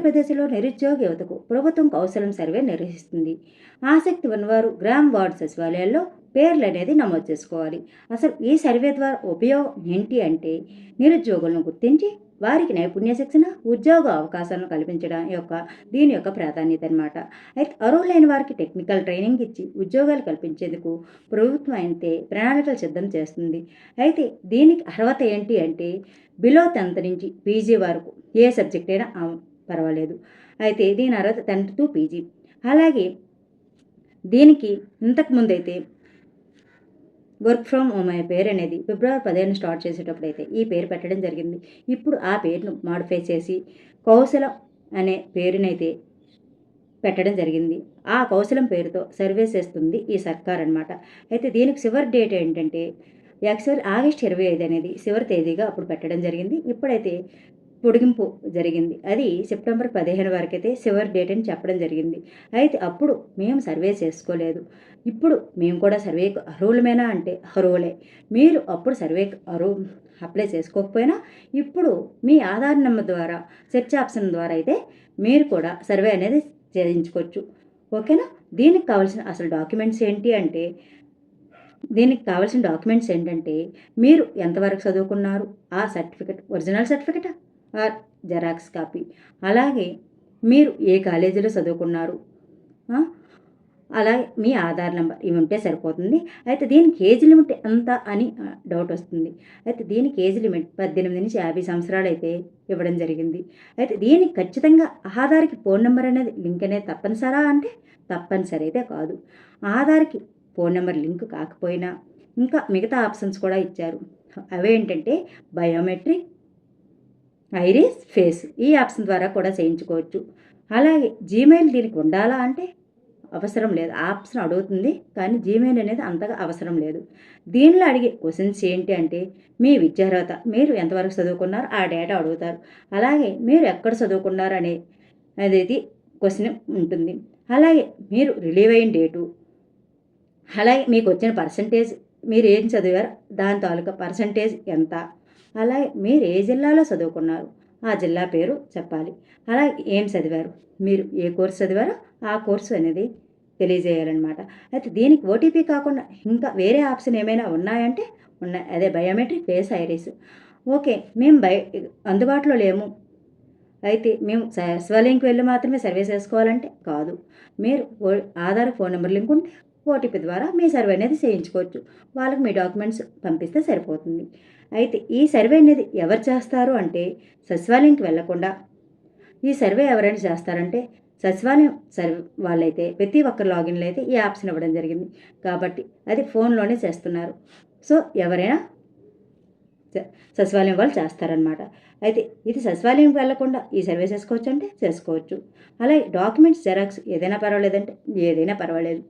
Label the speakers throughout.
Speaker 1: ఆంధ్రప్రదేశ్లో నిరుద్యోగ యువతకు ప్రభుత్వం కౌశలం సర్వే నిర్వహిస్తుంది. ఆసక్తి ఉన్నవారు గ్రామ వార్డు సచివాలయాల్లో పేర్లు అనేది నమోదు చేసుకోవాలి. అసలు ఈ సర్వే ద్వారా ఉపయోగం ఏంటి అంటే నిరుద్యోగులను గుర్తించి వారికి నైపుణ్య శిక్షణ, ఉద్యోగ అవకాశాలను కల్పించడం దీని యొక్క ప్రాధాన్యత అనమాట. అయితే అర్హులైన వారికి టెక్నికల్ ట్రైనింగ్ ఇచ్చి ఉద్యోగాలు కల్పించేందుకు ప్రభుత్వం అయితే ప్రణాళికలు సిద్ధం చేస్తుంది. అయితే దీనికి అర్హత ఏంటి అంటే బిలో 10th నుంచి పీజీ వరకు ఏ సబ్జెక్ట్ అయినా పర్వాలేదు. అయితే దీని అర్హత 10th to పీజీ. అలాగే దీనికి ఇంతకుముందైతే వర్క్ ఫ్రమ్ హోమ్ అనే పేరు అనేది ఫిబ్రవరి 15 స్టార్ట్ చేసేటప్పుడు అయితే ఈ పేరు పెట్టడం జరిగింది. ఇప్పుడు ఆ పేరును మాడిఫై చేసి కౌశలం అనే పేరునైతే పెట్టడం జరిగింది. ఆ కౌశలం పేరుతో సర్వే చేస్తుంది ఈ సర్కార్ అనమాట. అయితే దీనికి చివరి డేట్ ఏంటంటే యాక్చువల్ ఆగస్టు 25 అనేది చివరి తేదీగా అప్పుడు పెట్టడం జరిగింది. ఇప్పుడైతే పొడిగింపు జరిగింది. అది సెప్టెంబర్ 15 వరకైతే చివరి డేట్ అని చెప్పడం జరిగింది. అయితే అప్పుడు మేము సర్వే చేసుకోలేదు. ఇప్పుడు మేము కూడా సర్వేకు అర్హులమేనా అంటే అర్హులే. మీరు అప్పుడు సర్వేకు అప్లై చేసుకోకపోయినా ఇప్పుడు మీ ఆధార్ నెంబర్ ద్వారా సెర్చ్ ఆప్షన్ ద్వారా అయితే మీరు కూడా సర్వే అనేది చేయించుకోవచ్చు. ఓకేనా? దీనికి కావాల్సిన అసలు డాక్యుమెంట్స్ ఏంటి అంటే మీరు ఎంతవరకు చదువుకున్నారు, ఆ సర్టిఫికెట్ ఒరిజినల్ సర్టిఫికెటా ఆర్ జెరాక్స్ కాపీ, అలాగే మీరు ఏ కాలేజీలో చదువుకున్నారు, అలాగే మీ ఆధార్ నెంబర్ ఇవి ఉంటే సరిపోతుంది. అయితే దీనికి ఏజ్ లిమిట్ ఎంత అని డౌట్ వస్తుంది. అయితే దీనికి ఏజ్ లిమిట్ 18 నుంచి 50 సంవత్సరాలు అయితే ఇవ్వడం జరిగింది. అయితే దీనికి ఖచ్చితంగా ఆధార్కి ఫోన్ నెంబర్ అనేది లింక్ అనేది తప్పనిసరా అంటే తప్పనిసరి అయితే కాదు. ఆధార్కి ఫోన్ నెంబర్ లింక్ కాకపోయినా ఇంకా మిగతా ఆప్షన్స్ కూడా ఇచ్చారు. అవేంటంటే బయోమెట్రిక్, ఐరిస్, ఫేస్ ఈ ఆప్షన్ ద్వారా కూడా చేయించుకోవచ్చు. అలాగే జీమెయిల్ దీనికి ఉండాలా అంటే అవసరం లేదు. ఆప్షన్ అడుగుతుంది కానీ జీమెయిల్ అనేది అంతగా అవసరం లేదు. దీనిలో అడిగే క్వశ్చన్స్ ఏంటి అంటే మీ విద్యార్హత, మీరు ఎంతవరకు చదువుకున్నారు ఆ డేటా అడుగుతారు. అలాగే మీరు ఎక్కడ చదువుకున్నారు అనేది క్వశ్చన్ ఉంటుంది. అలాగే మీరు రిలీవ్ అయిన డేటు, అలాగే మీకు వచ్చిన పర్సంటేజ్, మీరు ఏం చదివారు దాని తాలూకా పర్సంటేజ్ ఎంత, అలాగే మీరు ఏ జిల్లాలో చదువుకున్నారు ఆ జిల్లా పేరు చెప్పాలి. అలాగే ఏం చదివారు, మీరు ఏ కోర్సు చదివారో ఆ కోర్సు అనేది తెలియజేయాలన్నమాట. అయితే దీనికి ఓటీపీ కాకుండా ఇంకా వేరే ఆప్షన్ ఏమైనా ఉన్నాయంటే ఉన్నాయి. అదే బయోమెట్రిక్, ఫేస్, ఐరిస్. ఓకే, మేము అందుబాటులో లేము, అయితే మేము సచివాలయంకి వెళ్ళి మాత్రమే సర్వే చేసుకోవాలంటే కాదు. మీరు ఆధార్ ఫోన్ నెంబర్ లింక్ ఉంటే ఓటీపీ ద్వారా మీ సర్వే అనేది చేయించుకోవచ్చు. వాళ్ళకి మీ డాక్యుమెంట్స్ పంపిస్తే సరిపోతుంది. అయితే ఈ సర్వే అనేది ఎవరు చేస్తారు అంటే సచివాలయంకి వెళ్లకుండా ఈ సర్వే ఎవరైనా చేస్తారంటే సచివాలయం వాళ్ళైతే ప్రతి ఒక్కరు లాగిన్లో అయితే ఈ ఆప్షన్ ఇవ్వడం జరిగింది కాబట్టి అది ఫోన్లోనే చేస్తున్నారు. సో ఎవరైనా సచివాలయం వాళ్ళు చేస్తారనమాట. అయితే ఇది సచివాలయం వెళ్లకుండా ఈ సర్వే చేసుకోవచ్చు అంటే చేసుకోవచ్చు. అలాగే డాక్యుమెంట్స్ జెరాక్స్ ఏదైనా పర్వాలేదంటే ఏదైనా పర్వాలేదు.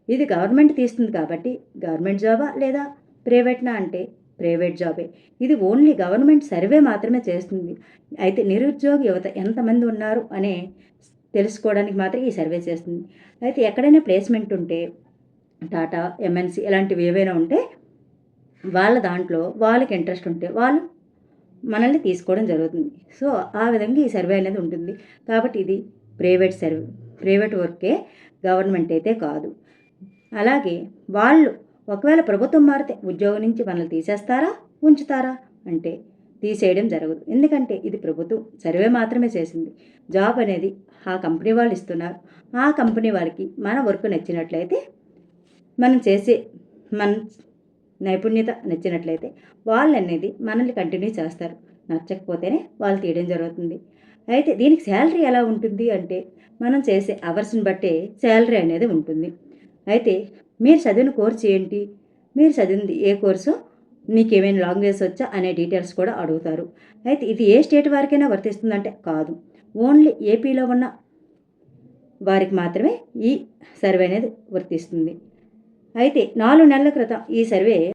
Speaker 1: ఇది గవర్నమెంట్ తీస్తుంది కాబట్టి గవర్నమెంట్ జాబా లేదా ప్రైవేట్నా అంటే ప్రైవేట్ జాబే. ఇది ఓన్లీ గవర్నమెంట్ సర్వే మాత్రమే చేస్తుంది. అయితే నిరుద్యోగ యువత ఎంతమంది ఉన్నారు అనే తెలుసుకోవడానికి మాత్రం ఈ సర్వే చేస్తుంది. అయితే ఎక్కడైనా ప్లేస్మెంట్ ఉంటే టాటా, ఎంఎన్సి ఇలాంటివి ఏవైనా ఉంటే వాళ్ళ దాంట్లో వాళ్ళకి ఇంట్రెస్ట్ ఉంటే వాళ్ళు మనల్ని తీసుకోవడం జరుగుతుంది. సో ఆ విధంగా ఈ సర్వే అనేది ఉంటుంది. కాబట్టి ఇది ప్రైవేట్ వర్కే, గవర్నమెంట్ అయితే కాదు. అలాగే వాళ్ళు ఒకవేళ ప్రభుత్వం మారితే ఉద్యోగం నుంచి మనల్ని తీసేస్తారా ఉంచుతారా అంటే తీసేయడం జరగదు. ఎందుకంటే ఇది ప్రభుత్వం సర్వే మాత్రమే చేసింది. జాబ్ అనేది ఆ కంపెనీ వాళ్ళు ఇస్తున్నారు. ఆ కంపెనీ వాళ్ళకి మన వర్క్ నచ్చినట్లయితే, మనం చేసే మన నైపుణ్యత నచ్చినట్లయితే వాళ్ళు అనేది మనల్ని కంటిన్యూ చేస్తారు. నచ్చకపోతేనే వాళ్ళు తీయడం జరుగుతుంది. అయితే దీనికి శాలరీ ఎలా ఉంటుంది అంటే మనం చేసే అవర్స్ని బట్టే శాలరీ అనేది ఉంటుంది. అయితే మీరు చదివిన కోర్సు ఏంటి, మీరు చదివింది ఏ కోర్సు, మీకు ఏమైనా లాంగ్వేజ్ వచ్చా అనే డీటెయిల్స్ కూడా అడుగుతారు. అయితే ఇది ఏ స్టేట్ వారికైనా వర్తిస్తుందంటే కాదు, ఓన్లీ ఏపీలో ఉన్న వారికి మాత్రమే ఈ సర్వే అనేది వర్తిస్తుంది. అయితే 4 నెలల క్రితం ఈ సర్వే